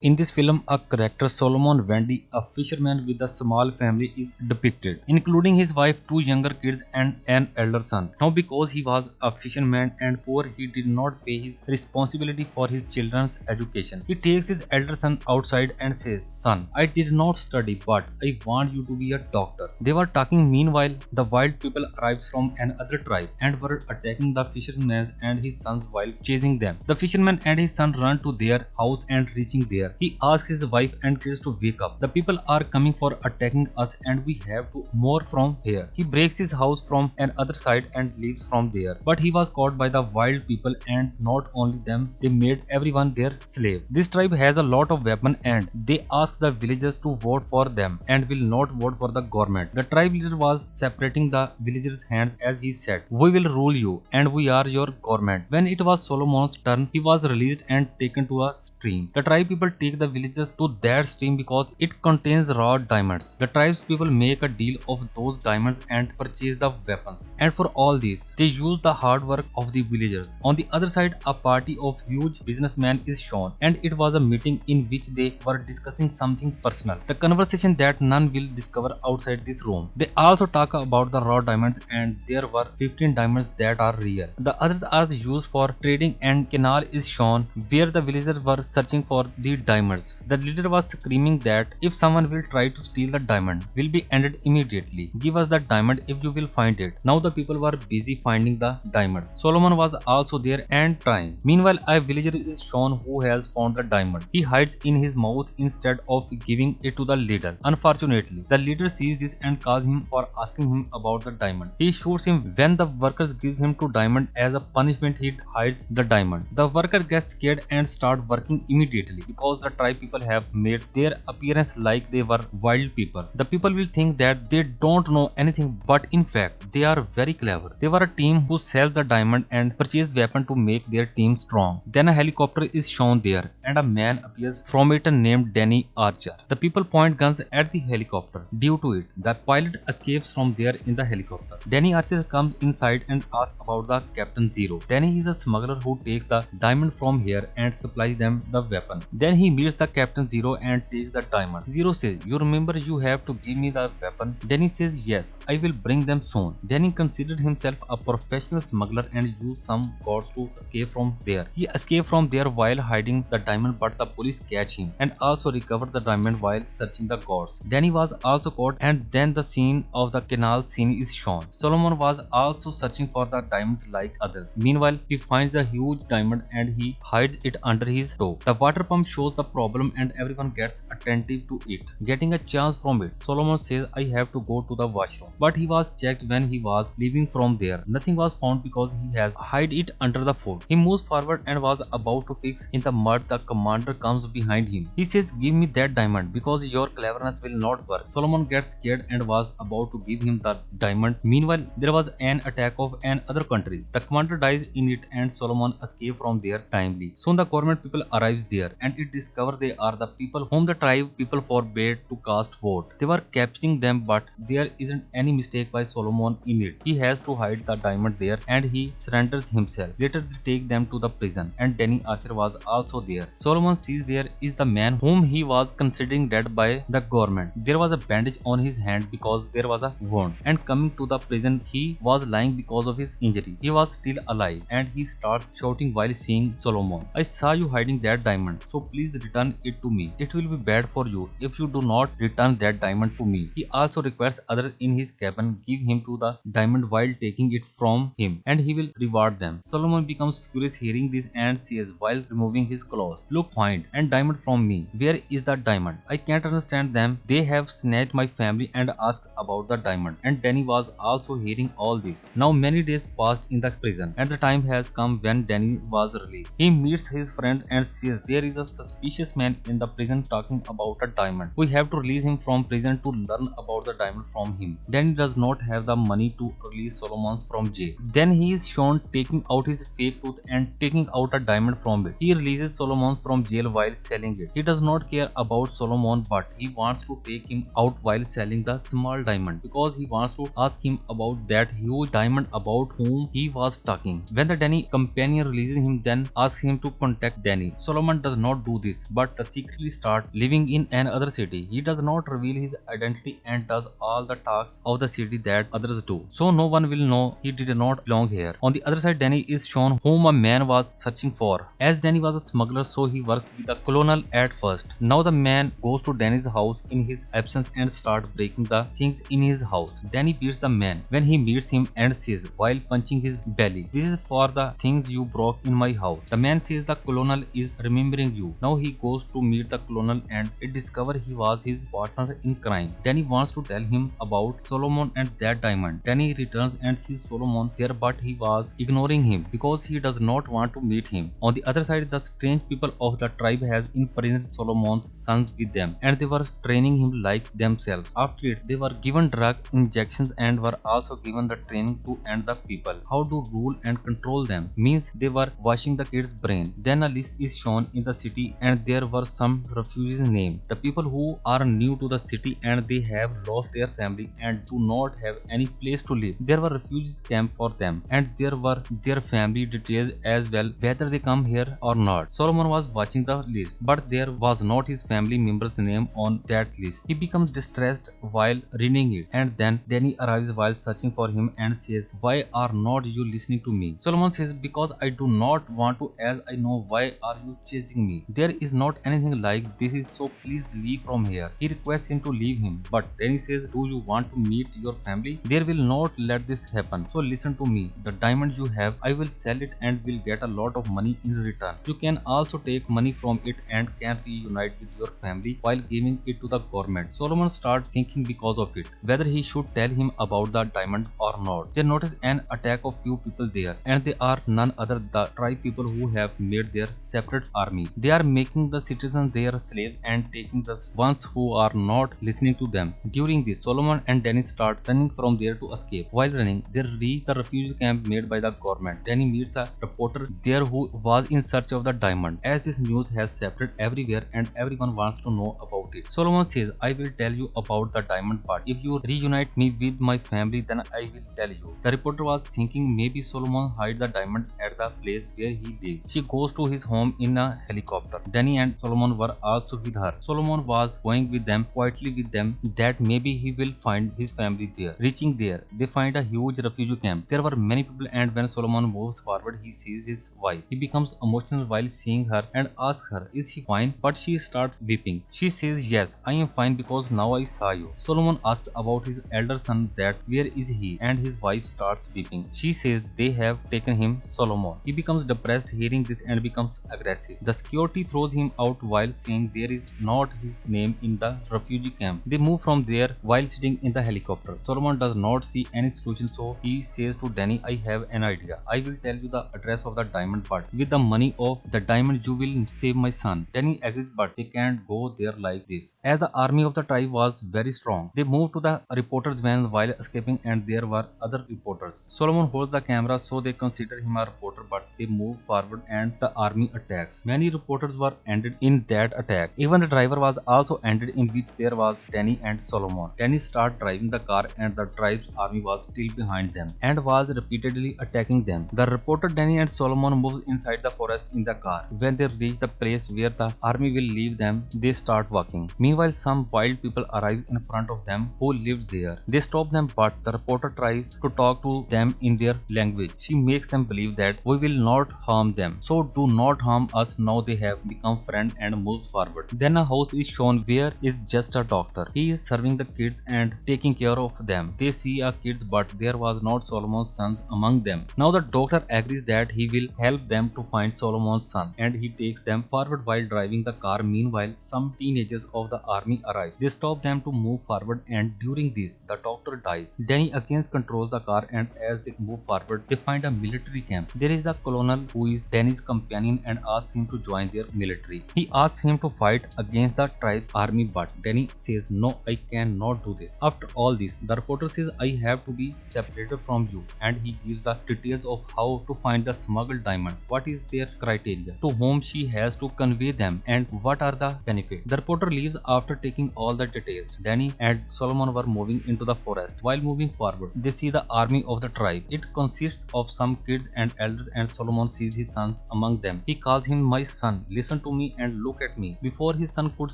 In this film, a character Solomon Wendy, a fisherman with a small family, is depicted, including his wife, two younger kids, and an elder son. Now, because he was a fisherman and poor, he did not pay his responsibility for his children's education. He takes his elder son outside and says, "Son, I did not study, but I want you to be a doctor." They were talking. Meanwhile, the wild people arrives from another tribe and were attacking the fisherman and his sons while chasing them. The fisherman and his son run to their house, and reaching there, he asks his wife and kids to wake up. The people are coming for attacking us and we have to move from here. He breaks his house from another side and leaves from there. But he was caught by the wild people, and not only them, they made everyone their slave. This tribe has a lot of weapons and they ask the villagers to vote for them and will not vote for the government. The tribe leader was separating the villagers' hands as he said, "We will rule you and we are your government." When it was Solomon's turn, he was released and taken to a stream. The tribe people take the villagers to that stream because it contains raw diamonds. The tribes people make a deal of those diamonds and purchase the weapons. And for all this, they use the hard work of the villagers. On the other side, a party of huge businessmen is shown, and it was a meeting in which they were discussing something personal. The conversation that none will discover outside this room. They also talk about the raw diamonds, and there were 15 diamonds that are real. The others are used for trading, and canal is shown where the villagers were searching for the diamonds. The leader was screaming that if someone will try to steal the diamond, will be ended immediately. Give us the diamond if you will find it. Now the people were busy finding the diamonds. Solomon was also there and trying. Meanwhile, a villager is shown who has found the diamond. He hides in his mouth instead of giving it to the leader. Unfortunately, the leader sees this and calls him for asking him about the diamond. He shoots him when the workers gives him to diamond. As a punishment, he hides the diamond. The worker gets scared and start working immediately because the tribe people have made their appearance like they were wild people. The people will think that they don't know anything, but in fact, they are very clever. They were a team who sells the diamond and purchase weapon to make their team strong. Then a helicopter is shown there, and a man appears from it named Danny Archer. The people point guns at the helicopter. Due to it, the pilot escapes from there in the helicopter. Danny Archer comes inside and asks about the Captain Zero. Danny is a smuggler who takes the diamond from here and supplies them the weapon. Then he meets the Captain Zero and takes the diamond. Zero says, "You remember you have to give me the weapon?" Danny says, "Yes, I will bring them soon." Danny considered himself a professional smuggler and used some codes to escape from there. He escaped from there while hiding the diamond, but the police catch him and also recover the diamond while searching the gods. Danny was also caught, and then the scene of the canal scene is shown. Solomon was also searching for the diamonds like others. Meanwhile, he finds a huge diamond and he hides it under his toe. The water pump shows the problem and everyone gets attentive to it. Getting a chance from it, Solomon says, "I have to go to the washroom." But he was checked when he was leaving from there. Nothing was found because he has hid it under the food. He moves forward and was about to fix in the mud. The commander comes behind him. He says, "Give me that diamond because your cleverness will not work." Solomon gets scared and was about to give him the diamond. Meanwhile, there was an attack of another country. The commander dies in it and Solomon escapes from there timely. Soon the government people arrives there and it discovers they are the people whom the tribe people forbade to cast vote. They were capturing them, but there isn't any mistake by Solomon in it. He has to hide the diamond there and he surrenders himself. Later they take them to the prison and Danny Archer was also there. Solomon sees there is the man whom he was considering dead by the government. There was a bandage on his hand because there was a wound, and coming to the prison he was lying because of his injury. He was still alive and he starts shouting while seeing Solomon, "I saw you hiding that diamond, so please return it to me. It will be bad for you if you do not return that diamond to me." He also requests others in his cabin give him to the diamond while taking it from him and he will reward them. Solomon becomes furious hearing this and says while removing his clothes, "Look, find and diamond from me. Where is the diamond? I can't understand them. They have snatched my family and asked about the diamond." And Danny was also hearing all this. Now many days passed in the prison and the time has come when Danny was released. He meets his friend and says there is a suspicious man in the prison talking about a diamond. We have to release him from prison to learn about the diamond from him. Danny does not have the money to release Solomon from jail. Then he is shown taking out his fake tooth and taking out a diamond from it. He releases Solomon from jail while selling it. He does not care about Solomon, but he wants to take him out while selling the small diamond because he wants to ask him about that huge diamond about whom he was talking. When the Danny companion releases him, then asks him to contact Danny. Solomon does not do this, but the secretly start living in another city. He does not reveal his identity and does all the tasks of the city that others do. So no one will know he did not belong here. On the other side, Danny is shown whom a man was searching for. As Danny was a smuggler, so he works with the colonel at first. Now the man goes to Danny's house in his absence and start breaking the things in his house. Danny beats the man when he meets him and says while punching his belly, "This is for the things you broke in my house." The man says the colonel is remembering you. Now he goes to meet the colonel and it discovers he was his partner in crime. Danny wants to tell him about Solomon and that diamond. Danny returns and sees Solomon there, but he was ignoring him because he does not want to meet him. On the other side, the strange people of the tribe has imprisoned Solomon's sons with them and they were training him like themselves. After it, they were given drug injections and were also given the training to end the people. How to rule and control them means they were washing the kid's brain. Then a list is shown in the city and there were some refugees named. The people who are new to the city and they have lost their family and do not have any place to live. There were refugees camp for them and there were their family details as well, whether they come here or not. Solomon was watching the list, but there was not his family member's name on that list. He becomes distressed while reading it, and then Danny arrives while searching for him and says, "Why are not you listening to me?" Solomon says, "Because I do not want to, as I know why are you chasing me. There is not anything like this is, so please leave from here." He requests him to leave him, but Danny says, "Do you want to meet your family? They will not let this happen. So listen to me. The diamond you have, I will sell it and will get a lot of money in return. You can also take money from it and can reunite with your family while giving it to the government." Solomon starts thinking because of it, whether he should tell him about the diamond or not. They notice an attack of few people there, and they are none other the tribe people who have made their separate army. They are making the citizens their slaves and taking the ones who are not listening to them. During this, Solomon and Danny start running from there to escape. While running, they reach the refugee camp made by the government. Danny meets a reporter there who was in search of the diamond. As this news has spread everywhere and everyone wants to know about it, Solomon says, "I will tell you about the diamond part. If you reunite me with my family, then I will tell you." The reporter was thinking maybe Solomon hid the diamond at the place where he lives. She goes to his home in a helicopter. Danny and Solomon were also with her. Solomon was going with them, quietly with them, that maybe he will find his family there. Reaching there, they find a huge refugee camp. There were many people, and when Solomon moves forward, he sees his wife. He becomes emotional while seeing her and asks her, "Is she fine?" But she starts weeping. She says, "Yes, I am fine because now I saw you." Solomon asks about his elder son, that where is he, and his wife starts weeping. She says they have taken him, Solomon. He becomes depressed hearing this and becomes aggressive. The security throws him out while saying there is not his name in the refugee camp. They move from there while sitting in the helicopter. Solomon does not see any solution, so he says to Danny, "I have an idea. I will tell you the address of the diamond, but with the money of the diamond you will save my son." Danny agrees, but they can't go there like this, as the army of the tribe was very strong. They moved to the reporter's van while escaping, and there were other reporters. Solomon holds the camera, so they consider him a reporter, but they move forward and the army attacks. Many reporters were ended in that attack. Even the driver was also ended, in which there was Danny and Solomon. Danny started driving the car and the tribe's army was still behind them and was repeatedly attacking them. The reporter Danny and Solomon moved inside the forest in the car. When they reach the place where the army will leave them, they start walking. Meanwhile, some wild people arrive in front of them who lived there. They stop them, but the reporter tries to talk to them in their language. She makes them believe that we will not harm them, so do not harm us. Now they have become friends and moves forward. Then a house is shown where is just a doctor. He is serving the kids and taking care of them. They see a kids, but there was not Solomon's sons among them. Now the doctor agrees that he will help them to find Solomon's son, and he takes them forward while driving the car. Meanwhile, some teenagers of the army arrive. They stop them to move forward, and during this, the doctor dies. Danny again controls the car, and as they move forward, they find a military camp. There is the colonel who is Danny's companion and asks him to join their military. He asks him to fight against the tribe army, but Danny says, "No, I cannot do this." After all this, the reporter says, "I have to be separated from you," and he gives the details of how to find the smuggled diamonds, what is their criteria, to whom she has to convey them, and what are the benefits. The reporter leaves after taking all the details. Danny and Solomon were moving into the forest. While moving forward, they see the army of the tribe. It consists of some kids and elders, and Solomon sees his son among them. He calls him, "My son, listen to me and look at me." Before his son could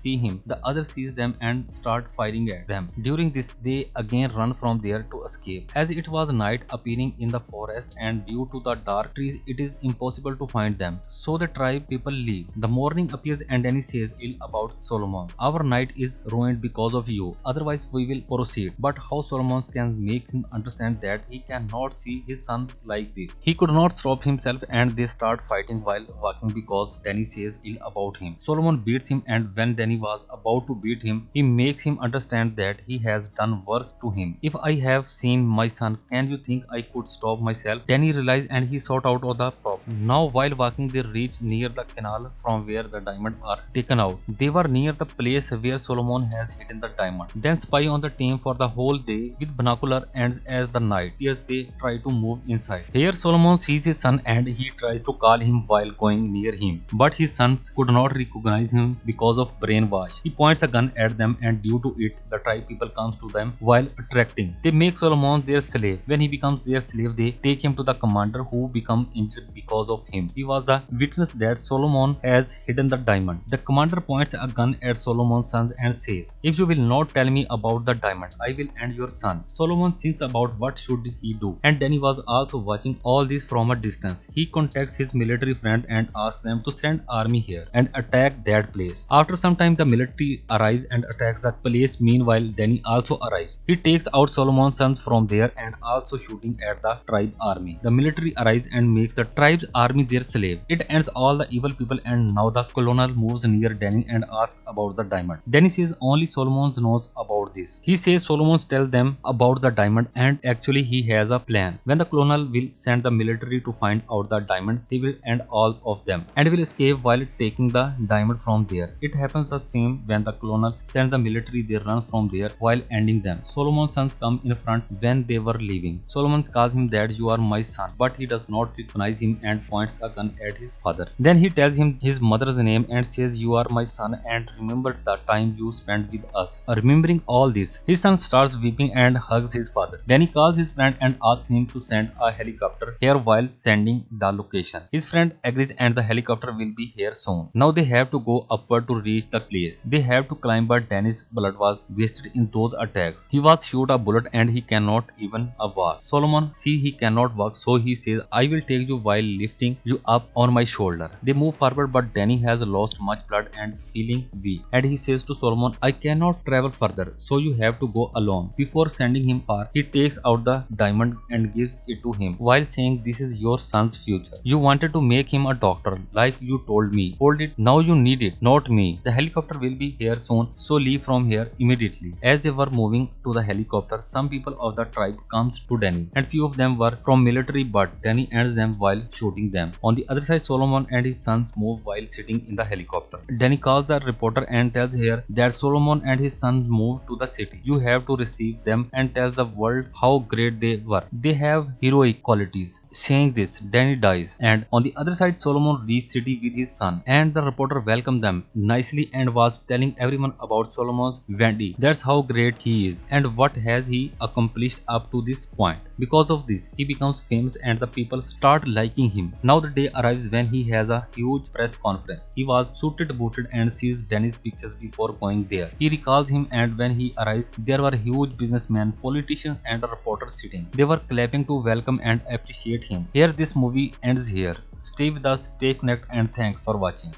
see him, the other sees them and start firing at them. During this, they again run from there to escape. As it was night appearing in the forest, and due to the dark trees, it is impossible to find them. So the tribe people leave. The morning appears and Danny says ill about Solomon. "Our night is ruined because of you. Otherwise we will proceed." But how Solomon can make him understand that he cannot see his sons like this? He could not stop himself and they start fighting while walking because Danny says ill about him. Solomon beats him, and when Danny was about to beat him, he makes him understand that he has done worse to him. "If I have seen my son, can you think I could stop myself?" Danny realizes and he sort out of the problem. Now while walking they reach near the canal from where the diamonds are taken out. They were near the place where Solomon has hidden the diamond. Then spy on the team for the whole day with binocular ends as the night. Yes, they try to move inside. Here Solomon sees his son and he tries to call him while going near him. But his sons could not recognize him because of brainwash. He points a gun at them and due to it, the tribe people comes to them while attracting. They make Solomon their slave. When he becomes their slave, they take him to the commander who becomes injured because of him. He was the witness that Solomon has hidden the diamond. The commander points a gun at Solomon's son and says, "If you will not tell me about the diamond, I will end your son." Solomon thinks about what should he do, and Danny was also watching all this from a distance. He contacts his military friend and asks them to send army here and attack that place. After some time, the military arrives and attacks the place. Meanwhile, Danny also arrives. He takes out Solomon's sons from there and also shooting at the tribe army. The military arrives and makes the tribe's army their slave. It ends all the evil people, and now the colonel moves near Danny and asks about the diamond. Danny says only Solomon knows about this. He says Solomon tells them about the diamond and actually he has a plan. When the colonel will send the military to find out the diamond, they will end all of them and will escape while taking the diamond from there. It happens the same when the colonel sends the military, they run from there while ending them. Solomon's sons come in front when they were leaving. Solomon calls him that "You are my son," but he does not recognize him and points a gun at his father. Then he tells him his mother's name and says, "You are my son and remember the time you spent with us." Remembering all this, his son starts weeping and hugs his father. Then he calls his friend and asks him to send a helicopter here while sending the location. His friend agrees and the helicopter will be here soon. Now they have to go upward to reach the place. They have to climb, but Danny's blood was wasted in those attacks. He was shot a bullet and he cannot even walk. Solomon see he cannot walk, so he says, "I will take you while lifting you up on my shoulder." They move forward, but Danny has lost much blood and feeling weak. And he says to Solomon, "I cannot travel further, so you have to go alone." Before sending him far, he takes out the diamond and gives it to him while saying, "This is your son's future. You wanted to make him a doctor like you told me. Hold it. Now you need it, not me. The helicopter will be here soon, so leave from here immediately." As they were moving to the helicopter, some people of the tribe comes to Danny and few of them were from military, but Danny ends them while shooting them. On the other side, Solomon and his sons move while sitting in the helicopter. Danny calls the reporter and tells her that Solomon and his sons moved to the city. You have to receive them and tell the world how great they were. They have heroic qualities. Saying this, Danny dies, and on the other side, Solomon reached city with his son, and the reporter welcomed them nicely and was telling everyone about Solomon's Wendy. That's how great he is and what has he accomplished up to this point. Because of this, he becomes famous and the people start liking him. Now the day arrives when he has a huge press conference. He was suited, booted and sees Danny's pictures before going there. He recalls him, and when he arrives, there were huge businessmen, politicians and reporters sitting. They were clapping to welcome and appreciate him. Here this movie ends here. Stay with us, stay connected and thanks for watching.